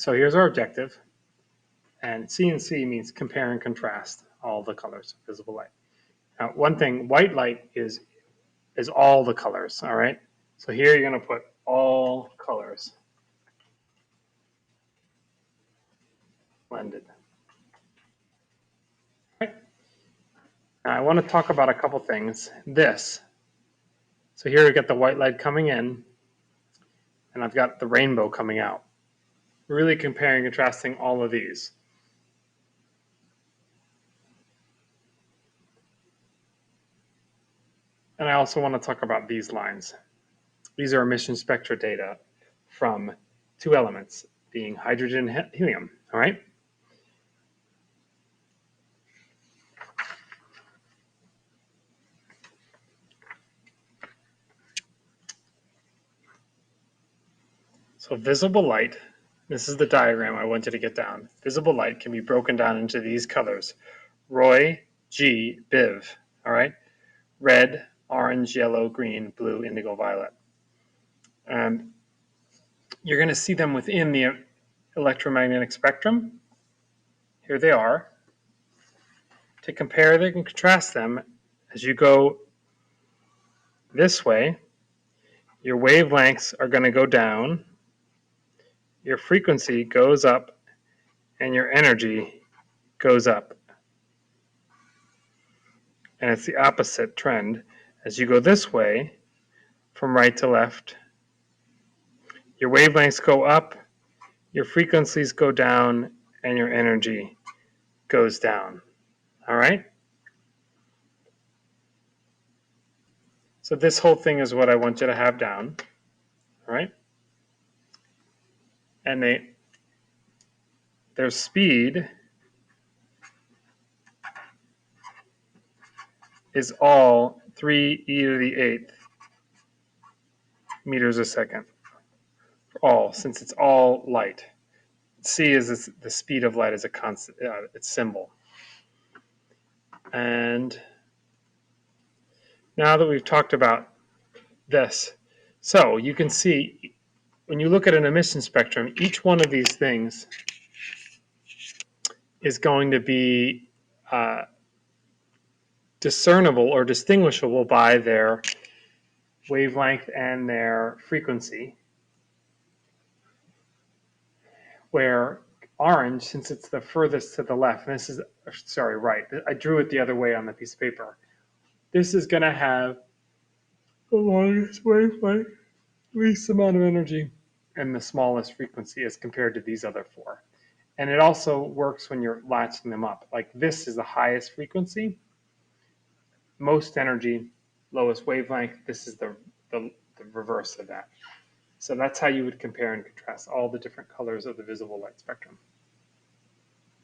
So here's our objective. And CNC means compare and contrast all the colors of visible light. Now, one thing, white light is all the colors, all right? So here you're going to put all colors blended. Right? Now I want to talk about a couple things. So here we got the white light coming in, and I've got the rainbow coming out. Really comparing and contrasting all of these. And I also want to talk about these lines. These are emission spectra data from two elements, being hydrogen and helium, all right? So visible light, this is the diagram I want you to get down. Visible light can be broken down into these colors. Roy, G, Biv, all right? Red, orange, yellow, green, blue, indigo, violet. And you're going to see them within the electromagnetic spectrum. Here they are. To compare them and contrast them, as you go this way, your wavelengths are going to go down, your frequency goes up, and your energy goes up. And it's the opposite trend. As you go this way, from right to left, your wavelengths go up, your frequencies go down, and your energy goes down. All right? So this whole thing is what I want you to have down. All right? And their speed is all 3 e to the 8th meters a second. All, since it's all light. C is the speed of light as a constant, its symbol. And now that we've talked about this, so you can see when you look at an emission spectrum, each one of these things is going to be discernible or distinguishable by their wavelength and their frequency, where orange, since it's the furthest to the left, and this is, sorry, right, I drew it the other way on the piece of paper. This is going to have the longest wavelength, least amount of energy, and the smallest frequency as compared to these other four. And it also works when you're latching them up. Like this is the highest frequency, most energy, lowest wavelength. This is the reverse of that. So that's how you would compare and contrast all the different colors of the visible light spectrum.